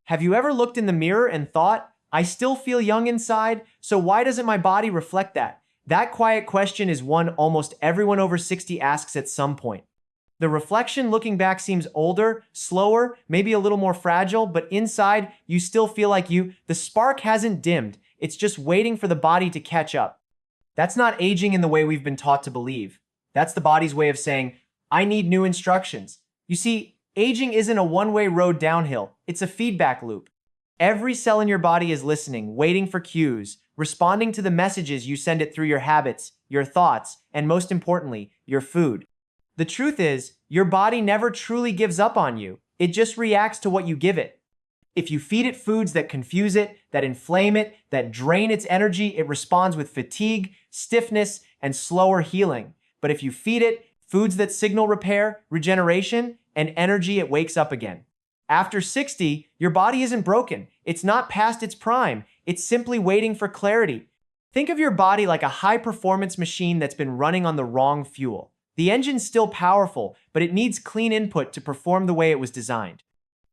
Have you ever looked in the mirror and thought, I still feel young inside, so why doesn't my body reflect that? That quiet question is one almost everyone over 60 asks at some point. The reflection looking back seems older, slower, maybe a little more fragile, but inside, you still feel like the spark hasn't dimmed. It's just waiting for the body to catch up. That's not aging in the way we've been taught to believe. That's the body's way of saying, I need new instructions. You see, aging isn't a one-way road downhill. It's a feedback loop. Every cell in your body is listening, waiting for cues, responding to the messages you send it through your habits, your thoughts, and most importantly, your food. The truth is, your body never truly gives up on you. It just reacts to what you give it. If you feed it foods that confuse it, that inflame it, that drain its energy, it responds with fatigue, stiffness, and slower healing. But if you feed it foods that signal repair, regeneration, and energy, it wakes up again. After 60, your body isn't broken. It's not past its prime. It's simply waiting for clarity. Think of your body like a high-performance machine that's been running on the wrong fuel. The engine's still powerful, but it needs clean input to perform the way it was designed.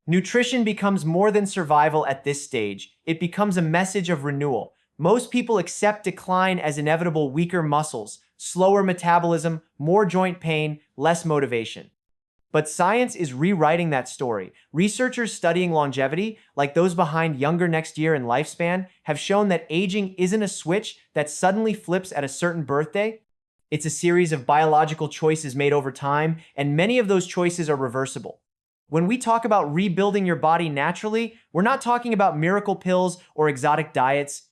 Nutrition becomes more than survival at this stage. It becomes a message of renewal. Most people accept decline as inevitable: weaker muscles, slower metabolism, more joint pain, less motivation. But science is rewriting that story. Researchers studying longevity, like those behind Younger Next Year and Lifespan, have shown that aging isn't a switch that suddenly flips at a certain birthday. It's a series of biological choices made over time, and many of those choices are reversible. When we talk about rebuilding your body naturally, we're not talking about miracle pills or exotic diets.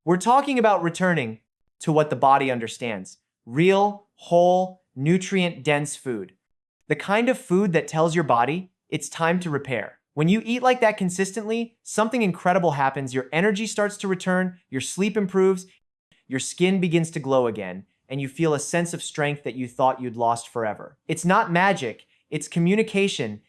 We're talking about returning to what the body understands: real, whole, nutrient-dense food. The kind of food that tells your body it's time to repair. When you eat like that consistently, something incredible happens. Your energy starts to return, your sleep improves, your skin begins to glow again, and you feel a sense of strength that you thought you'd lost forever. It's not magic, it's communication.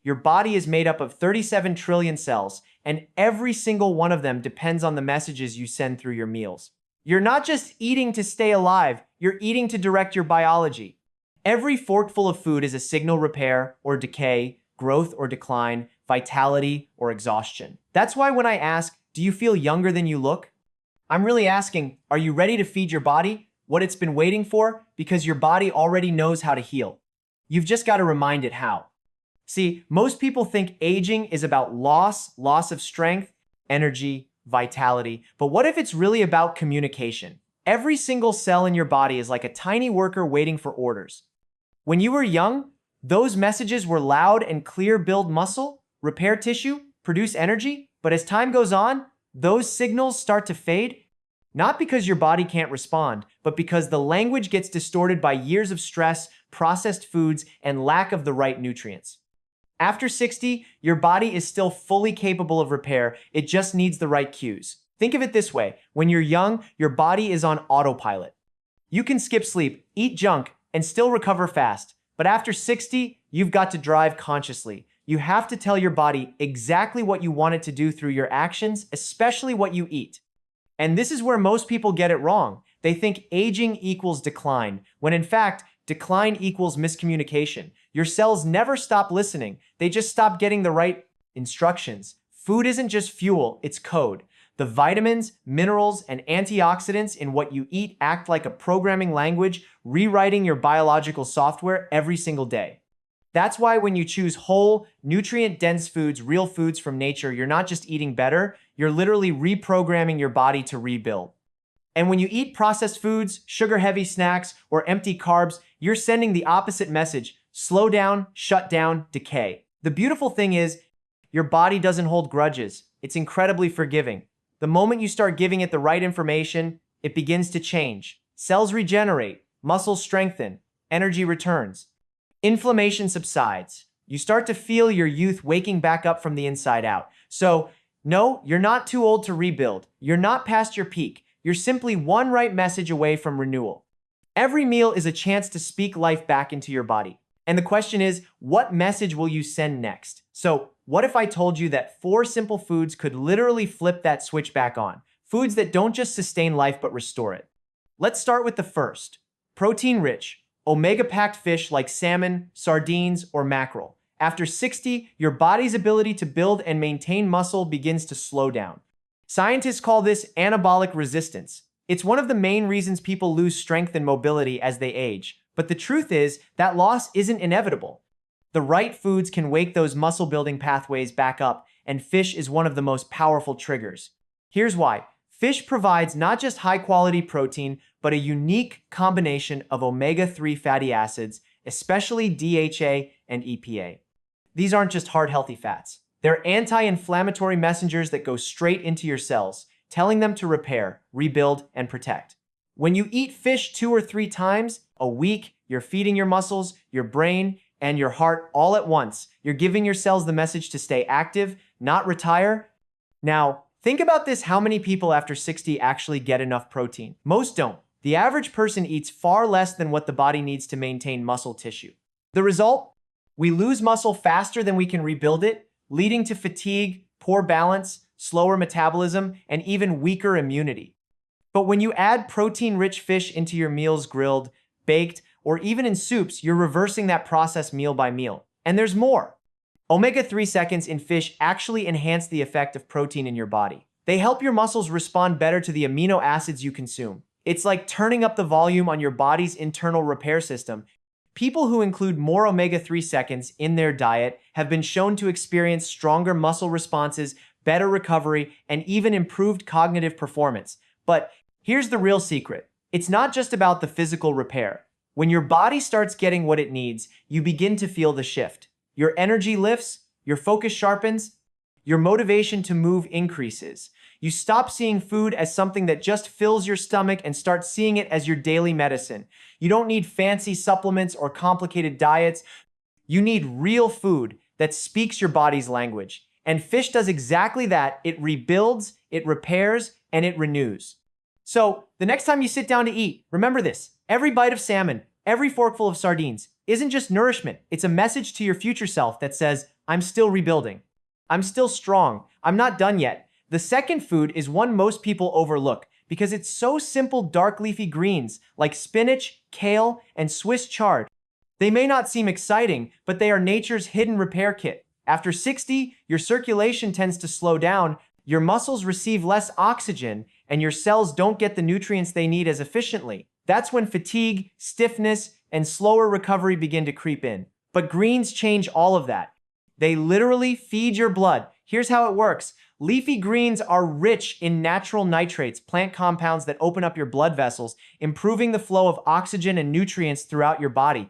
Your body is made up of 37 trillion cells, and every single one of them depends on the messages you send through your meals. You're not just eating to stay alive, you're eating to direct your biology. Every forkful of food is a signal: repair or decay, growth or decline, vitality or exhaustion. That's why when I ask, do you feel younger than you look? I'm really asking, are you ready to feed your body what it's been waiting for? Because your body already knows how to heal. You've just got to remind it how. See, most people think aging is about loss of strength, energy, vitality. But what if it's really about communication? Every single cell in your body is like a tiny worker waiting for orders. When you were young, those messages were loud and clear: build muscle, repair tissue, produce energy. But as time goes on, those signals start to fade. Not because your body can't respond, but because the language gets distorted by years of stress, processed foods, and lack of the right nutrients. After 60, your body is still fully capable of repair. It just needs the right cues. Think of it this way: when you're young, your body is on autopilot. You can skip sleep, eat junk, and still recover fast. But after 60, you've got to drive consciously. You have to tell your body exactly what you want it to do through your actions, especially what you eat. And this is where most people get it wrong. They think aging equals decline, when in fact, decline equals miscommunication. Your cells never stop listening. They just stop getting the right instructions. Food isn't just fuel, it's code. The vitamins, minerals, and antioxidants in what you eat act like a programming language, rewriting your biological software every single day. That's why when you choose whole, nutrient-dense foods, real foods from nature, you're not just eating better, you're literally reprogramming your body to rebuild. And when you eat processed foods, sugar-heavy snacks, or empty carbs, you're sending the opposite message: slow down, shut down, decay. The beautiful thing is, your body doesn't hold grudges. It's incredibly forgiving. The moment you start giving it the right information, it begins to change. Cells regenerate, muscles strengthen, energy returns. Inflammation subsides. You start to feel your youth waking back up from the inside out. So, no, you're not too old to rebuild. You're not past your peak. You're simply one right message away from renewal. Every meal is a chance to speak life back into your body. And the question is, what message will you send next? So, what if I told you that 4 simple foods could literally flip that switch back on? Foods that don't just sustain life but restore it. Let's start with the first. Protein-rich, omega-packed fish like salmon, sardines, or mackerel. After 60, your body's ability to build and maintain muscle begins to slow down. Scientists call this anabolic resistance. It's one of the main reasons people lose strength and mobility as they age. But the truth is that loss isn't inevitable. The right foods can wake those muscle-building pathways back up, and fish is one of the most powerful triggers. Here's why. Fish provides not just high-quality protein, but a unique combination of omega-3 fatty acids, especially DHA and EPA. These aren't just heart healthy fats. They're anti-inflammatory messengers that go straight into your cells, telling them to repair, rebuild, and protect. When you eat fish 2 or 3 times a week, you're feeding your muscles, your brain, and your heart all at once. You're giving your cells the message to stay active, not retire. Now, think about this: how many people after 60 actually get enough protein? Most don't. The average person eats far less than what the body needs to maintain muscle tissue. The result? We lose muscle faster than we can rebuild it, leading to fatigue, poor balance, slower metabolism, and even weaker immunity. But when you add protein-rich fish into your meals, grilled, baked, or even in soups, you're reversing that process meal by meal. And there's more. Omega-3 seconds in fish actually enhance the effect of protein in your body. They help your muscles respond better to the amino acids you consume. It's like turning up the volume on your body's internal repair system. People who include more omega-3 seconds in their diet have been shown to experience stronger muscle responses, better recovery, and even improved cognitive performance. But here's the real secret. It's not just about the physical repair. When your body starts getting what it needs, you begin to feel the shift. Your energy lifts, your focus sharpens, your motivation to move increases. You stop seeing food as something that just fills your stomach and start seeing it as your daily medicine. You don't need fancy supplements or complicated diets. You need real food that speaks your body's language. And fish does exactly that. It rebuilds, it repairs, and it renews. So, the next time you sit down to eat, remember this: every bite of salmon, every forkful of sardines isn't just nourishment. It's a message to your future self that says, I'm still rebuilding. I'm still strong. I'm not done yet. The second food is one most people overlook because it's so simple: dark leafy greens like spinach, kale, and Swiss chard. They may not seem exciting, but they are nature's hidden repair kit. After 60, your circulation tends to slow down, your muscles receive less oxygen, and your cells don't get the nutrients they need as efficiently. That's when fatigue, stiffness, and slower recovery begin to creep in. But greens change all of that. They literally feed your blood. Here's how it works. Leafy greens are rich in natural nitrates, plant compounds that open up your blood vessels, improving the flow of oxygen and nutrients throughout your body.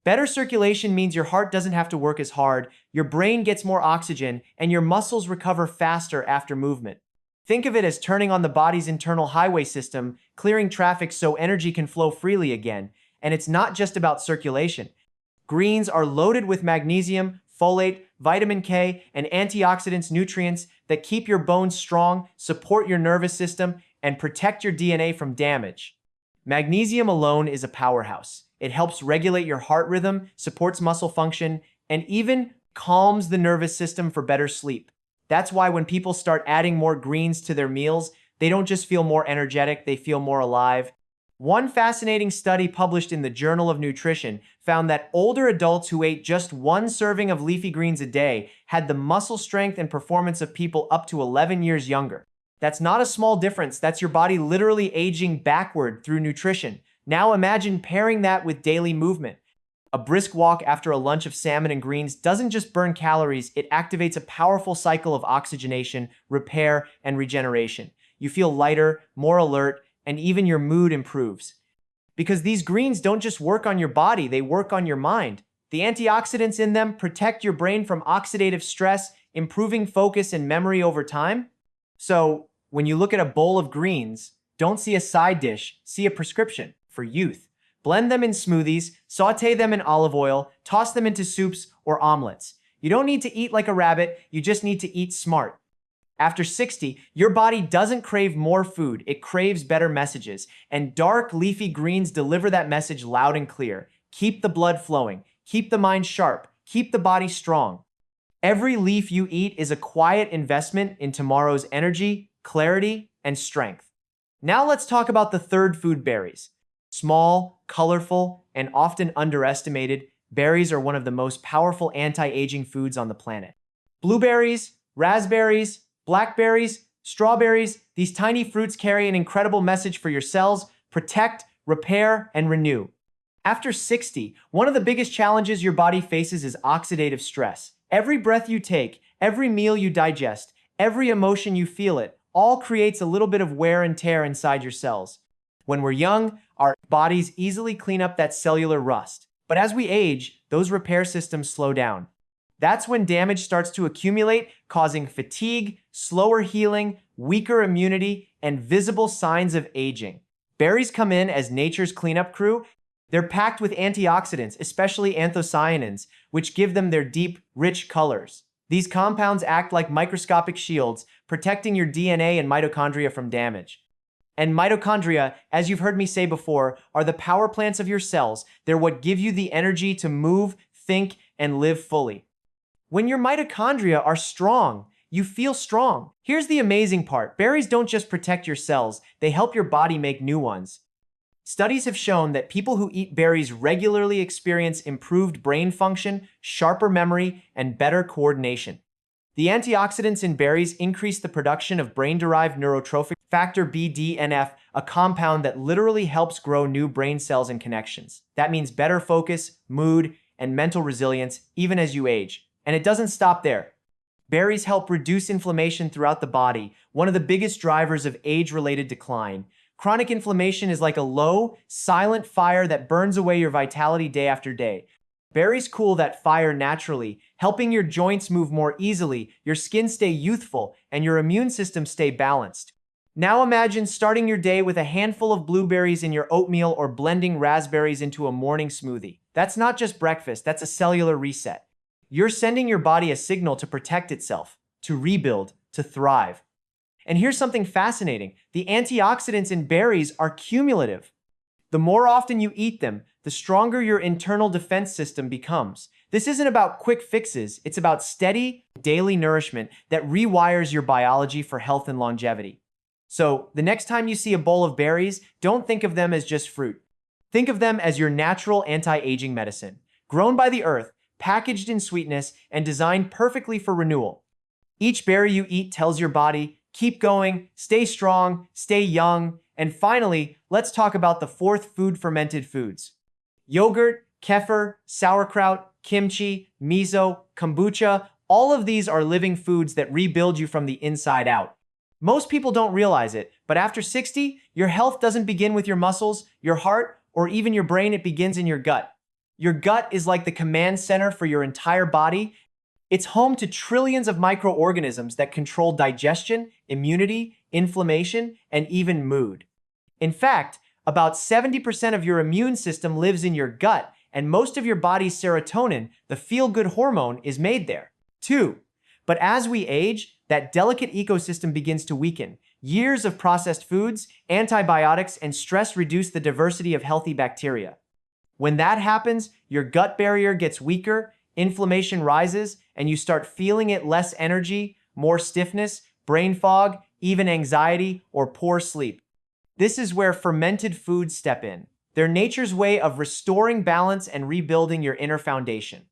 Better circulation means your heart doesn't have to work as hard, your brain gets more oxygen, and your muscles recover faster after movement. Think of it as turning on the body's internal highway system, clearing traffic so energy can flow freely again. And it's not just about circulation. Greens are loaded with magnesium, folate, vitamin K, and antioxidants, nutrients that keep your bones strong, support your nervous system, and protect your DNA from damage. Magnesium alone is a powerhouse. It helps regulate your heart rhythm, supports muscle function, and even calms the nervous system for better sleep. That's why when people start adding more greens to their meals, they don't just feel more energetic, they feel more alive. One fascinating study published in the Journal of Nutrition found that older adults who ate just 1 serving of leafy greens a day had the muscle strength and performance of people up to 11 years younger. That's not a small difference. That's your body literally aging backward through nutrition. Now imagine pairing that with daily movement. A brisk walk after a lunch of salmon and greens doesn't just burn calories, it activates a powerful cycle of oxygenation, repair, and regeneration. You feel lighter, more alert, and even your mood improves. Because these greens don't just work on your body, they work on your mind. The antioxidants in them protect your brain from oxidative stress, improving focus and memory over time. So, when you look at a bowl of greens, don't see a side dish, see a prescription for youth. Blend them in smoothies, saute them in olive oil, toss them into soups or omelets. You don't need to eat like a rabbit, you just need to eat smart. After 60, your body doesn't crave more food, it craves better messages. And dark leafy greens deliver that message loud and clear. Keep the blood flowing, keep the mind sharp, keep the body strong. Every leaf you eat is a quiet investment in tomorrow's energy, clarity, and strength. Now let's talk about the third food, berries. Small, colorful, and often underestimated, berries are one of the most powerful anti-aging foods on the planet. Blueberries, raspberries, blackberries, strawberries, these tiny fruits carry an incredible message for your cells: protect, repair, and renew. After 60, one of the biggest challenges your body faces is oxidative stress. Every breath you take, every meal you digest, every emotion you feel it, all creates a little bit of wear and tear inside your cells. When we're young, our bodies easily clean up that cellular rust. But as we age, those repair systems slow down. That's when damage starts to accumulate, causing fatigue, slower healing, weaker immunity, and visible signs of aging. Berries come in as nature's cleanup crew. They're packed with antioxidants, especially anthocyanins, which give them their deep, rich colors. These compounds act like microscopic shields, protecting your DNA and mitochondria from damage. And mitochondria, as you've heard me say before, are the power plants of your cells. They're what give you the energy to move, think, and live fully. When your mitochondria are strong, you feel strong. Here's the amazing part. Berries don't just protect your cells, they help your body make new ones. Studies have shown that people who eat berries regularly experience improved brain function, sharper memory, and better coordination. The antioxidants in berries increase the production of brain-derived neurotrophic factor BDNF, a compound that literally helps grow new brain cells and connections. That means better focus, mood, and mental resilience even as you age. And it doesn't stop there. Berries help reduce inflammation throughout the body, one of the biggest drivers of age-related decline. Chronic inflammation is like a low, silent fire that burns away your vitality day after day. Berries cool that fire naturally, helping your joints move more easily, your skin stay youthful, and your immune system stay balanced. Now imagine starting your day with a handful of blueberries in your oatmeal or blending raspberries into a morning smoothie. That's not just breakfast, that's a cellular reset. You're sending your body a signal to protect itself, to rebuild, to thrive. And here's something fascinating. The antioxidants in berries are cumulative. The more often you eat them, the stronger your internal defense system becomes. This isn't about quick fixes, it's about steady, daily nourishment that rewires your biology for health and longevity. So, the next time you see a bowl of berries, don't think of them as just fruit. Think of them as your natural anti-aging medicine, grown by the earth, packaged in sweetness, and designed perfectly for renewal. Each berry you eat tells your body, keep going, stay strong, stay young. And finally, let's talk about the fourth food: fermented foods. Yogurt, kefir, sauerkraut, kimchi, miso, kombucha, all of these are living foods that rebuild you from the inside out. Most people don't realize it, but after 60, your health doesn't begin with your muscles, your heart, or even your brain. It begins in your gut. Your gut is like the command center for your entire body. It's home to trillions of microorganisms that control digestion, immunity, inflammation, and even mood. In fact, about 70% of your immune system lives in your gut, and most of your body's serotonin, the feel-good hormone, is made there, too. But as we age, that delicate ecosystem begins to weaken. Years of processed foods, antibiotics, and stress reduce the diversity of healthy bacteria. When that happens, your gut barrier gets weaker, inflammation rises, and you start feeling it: less energy, more stiffness, brain fog, even anxiety or poor sleep. This is where fermented foods step in. They're nature's way of restoring balance and rebuilding your inner foundation.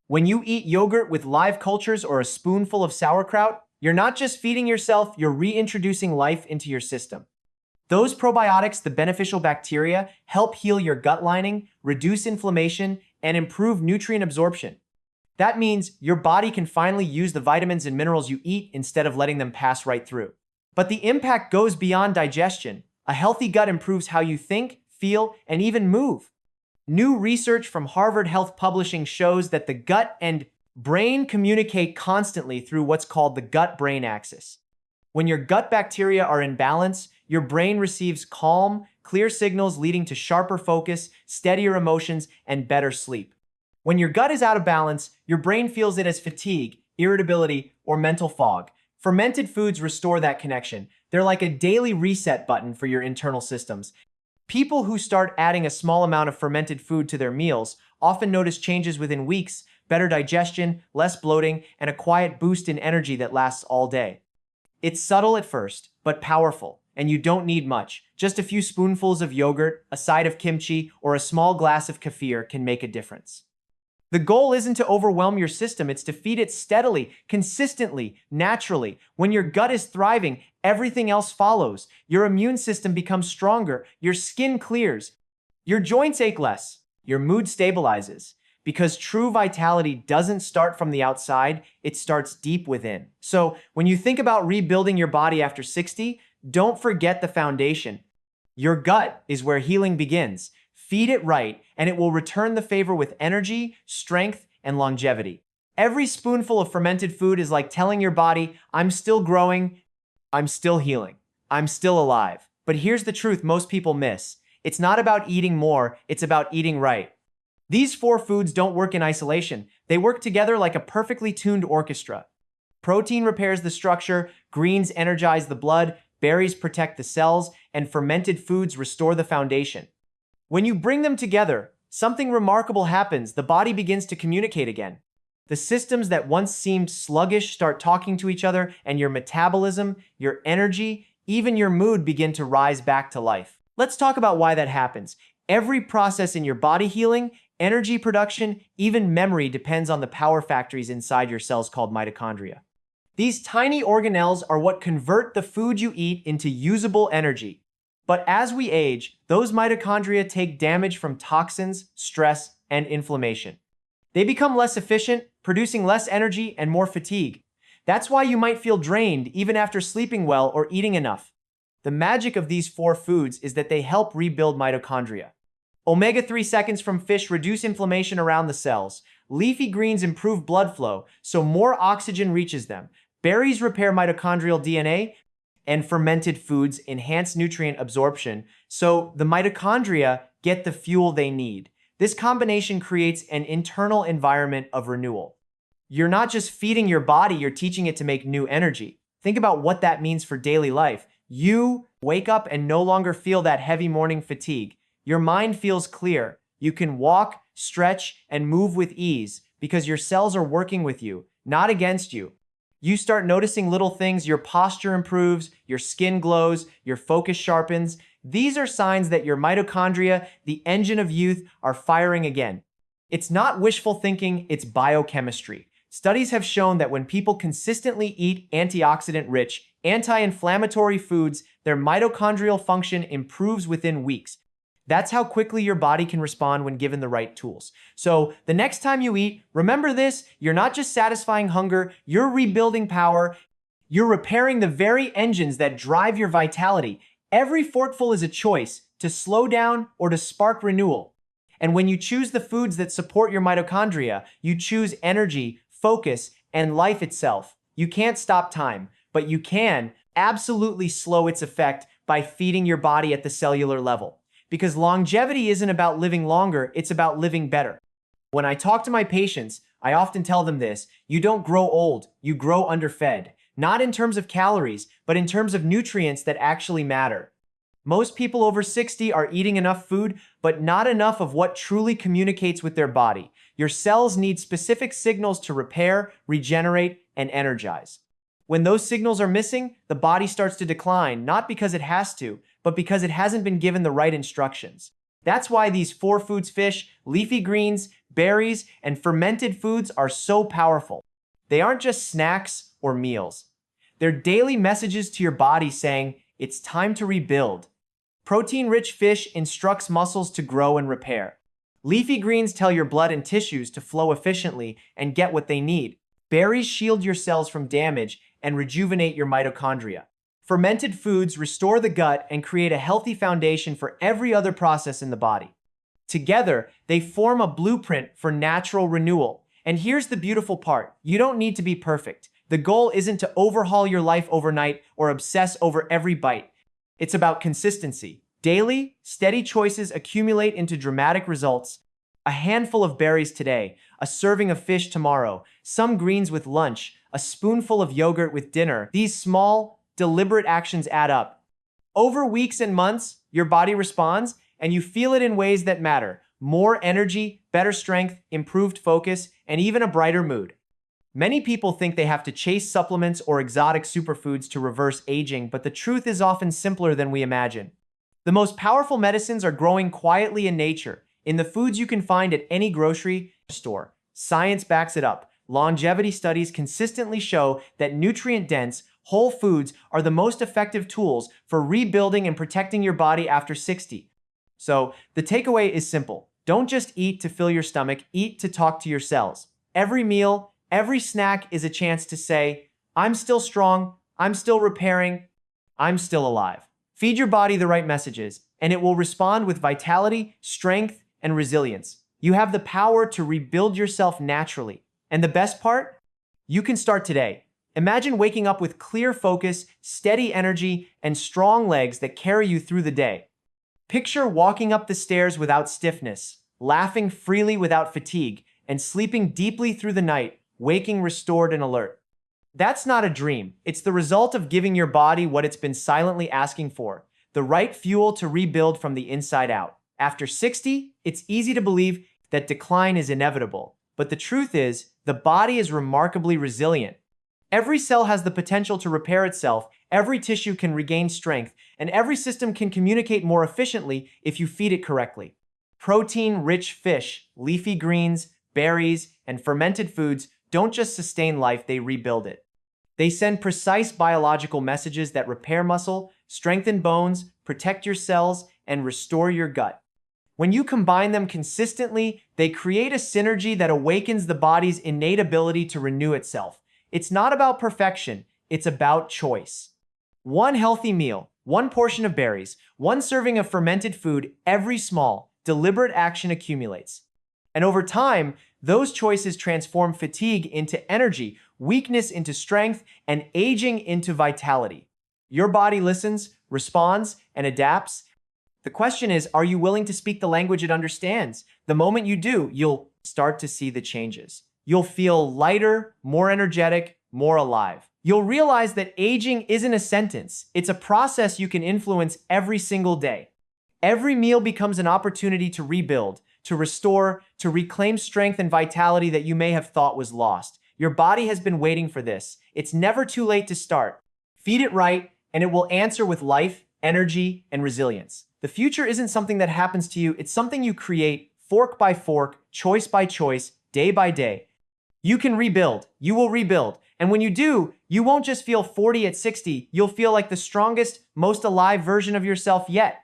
When you eat yogurt with live cultures or a spoonful of sauerkraut, you're not just feeding yourself, you're reintroducing life into your system. Those probiotics, the beneficial bacteria, help heal your gut lining, reduce inflammation, and improve nutrient absorption. That means your body can finally use the vitamins and minerals you eat instead of letting them pass right through. But the impact goes beyond digestion. A healthy gut improves how you think, feel, and even move. New research from Harvard Health Publishing shows that the gut and brain communicate constantly through what's called the gut-brain axis. When your gut bacteria are in balance, your brain receives calm, clear signals leading to sharper focus, steadier emotions, and better sleep. When your gut is out of balance, your brain feels it as fatigue, irritability, or mental fog. Fermented foods restore that connection. They're like a daily reset button for your internal systems. People who start adding a small amount of fermented food to their meals often notice changes within weeks: better digestion, less bloating, and a quiet boost in energy that lasts all day. It's subtle at first, but powerful, and you don't need much. Just a few spoonfuls of yogurt, a side of kimchi, or a small glass of kefir can make a difference. The goal isn't to overwhelm your system, it's to feed it steadily, consistently, naturally. When your gut is thriving, everything else follows. Your immune system becomes stronger, your skin clears, your joints ache less, your mood stabilizes. Because true vitality doesn't start from the outside, it starts deep within. So when you think about rebuilding your body after 60, don't forget the foundation. Your gut is where healing begins. Feed it right, and it will return the favor with energy, strength, and longevity. Every spoonful of fermented food is like telling your body, I'm still growing, I'm still healing, I'm still alive. But here's the truth most people miss. It's not about eating more, it's about eating right. These four foods don't work in isolation. They work together like a perfectly tuned orchestra. Protein repairs the structure, greens energize the blood, berries protect the cells, and fermented foods restore the foundation. When you bring them together, something remarkable happens. The body begins to communicate again. The systems that once seemed sluggish start talking to each other, and your metabolism, your energy, even your mood begin to rise back to life. Let's talk about why that happens. Every process in your body healing, energy production, even memory depends on the power factories inside your cells called mitochondria. These tiny organelles are what convert the food you eat into usable energy. But as we age, those mitochondria take damage from toxins, stress, and inflammation. They become less efficient, producing less energy and more fatigue. That's why you might feel drained even after sleeping well or eating enough. The magic of these four foods is that they help rebuild mitochondria. Omega-3 seconds from fish reduce inflammation around the cells. Leafy greens improve blood flow, so more oxygen reaches them. Berries repair mitochondrial DNA, and fermented foods enhance nutrient absorption, so the mitochondria get the fuel they need. This combination creates an internal environment of renewal. You're not just feeding your body, you're teaching it to make new energy. Think about what that means for daily life. You wake up and no longer feel that heavy morning fatigue. Your mind feels clear. You can walk, stretch, and move with ease because your cells are working with you, not against you. You start noticing little things, your posture improves, your skin glows, your focus sharpens. These are signs that your mitochondria, the engine of youth, are firing again. It's not wishful thinking, it's biochemistry. Studies have shown that when people consistently eat antioxidant-rich, anti-inflammatory foods, their mitochondrial function improves within weeks. That's how quickly your body can respond when given the right tools. So the next time you eat, remember this, you're not just satisfying hunger, you're rebuilding power. You're repairing the very engines that drive your vitality. Every forkful is a choice to slow down or to spark renewal. And when you choose the foods that support your mitochondria, you choose energy, focus, and life itself. You can't stop time, but you can absolutely slow its effect by feeding your body at the cellular level. Because longevity isn't about living longer, it's about living better. When I talk to my patients, I often tell them this: you don't grow old, you grow underfed. Not in terms of calories, but in terms of nutrients that actually matter. Most people over 60 are eating enough food, but not enough of what truly communicates with their body. Your cells need specific signals to repair, regenerate, and energize. When those signals are missing, the body starts to decline, not because it has to, but because it hasn't been given the right instructions. That's why these four foods, fish, leafy greens, berries, and fermented foods are so powerful. They aren't just snacks or meals. They're daily messages to your body saying, it's time to rebuild. Protein-rich fish instructs muscles to grow and repair. Leafy greens tell your blood and tissues to flow efficiently and get what they need. Berries shield your cells from damage and rejuvenate your mitochondria. Fermented foods restore the gut and create a healthy foundation for every other process in the body. Together, they form a blueprint for natural renewal. And here's the beautiful part: you don't need to be perfect. The goal isn't to overhaul your life overnight or obsess over every bite. It's about consistency. Daily, steady choices accumulate into dramatic results. A handful of berries today, a serving of fish tomorrow, some greens with lunch, a spoonful of yogurt with dinner. These small, deliberate actions add up. Over weeks and months, your body responds, and you feel it in ways that matter. More energy, better strength, improved focus, and even a brighter mood. Many people think they have to chase supplements or exotic superfoods to reverse aging, but the truth is often simpler than we imagine. The most powerful medicines are growing quietly in nature, in the foods you can find at any grocery store. Science backs it up. Longevity studies consistently show that nutrient-dense, whole foods are the most effective tools for rebuilding and protecting your body after 60. So, the takeaway is simple. Don't just eat to fill your stomach, eat to talk to your cells. Every meal, every snack is a chance to say, I'm still strong, I'm still repairing, I'm still alive. Feed your body the right messages, and it will respond with vitality, strength, and resilience. You have the power to rebuild yourself naturally. And the best part? You can start today. Imagine waking up with clear focus, steady energy, and strong legs that carry you through the day. Picture walking up the stairs without stiffness, laughing freely without fatigue, and sleeping deeply through the night, waking restored and alert. That's not a dream. It's the result of giving your body what it's been silently asking for, the right fuel to rebuild from the inside out. After 60, it's easy to believe that decline is inevitable. But the truth is, the body is remarkably resilient. Every cell has the potential to repair itself, every tissue can regain strength, and every system can communicate more efficiently if you feed it correctly. Protein-rich fish, leafy greens, berries, and fermented foods don't just sustain life, they rebuild it. They send precise biological messages that repair muscle, strengthen bones, protect your cells, and restore your gut. When you combine them consistently, they create a synergy that awakens the body's innate ability to renew itself. It's not about perfection, it's about choice. One healthy meal, one portion of berries, one serving of fermented food, every small, deliberate action accumulates. And over time, those choices transform fatigue into energy, weakness into strength, and aging into vitality. Your body listens, responds, and adapts. The question is, are you willing to speak the language it understands? The moment you do, you'll start to see the changes. You'll feel lighter, more energetic, more alive. You'll realize that aging isn't a sentence. It's a process you can influence every single day. Every meal becomes an opportunity to rebuild, to restore, to reclaim strength and vitality that you may have thought was lost. Your body has been waiting for this. It's never too late to start. Feed it right, and it will answer with life, energy, and resilience. The future isn't something that happens to you, it's something you create, fork by fork, choice by choice, day by day. You can rebuild, you will rebuild, and when you do, you won't just feel 40 at 60, you'll feel like the strongest, most alive version of yourself yet.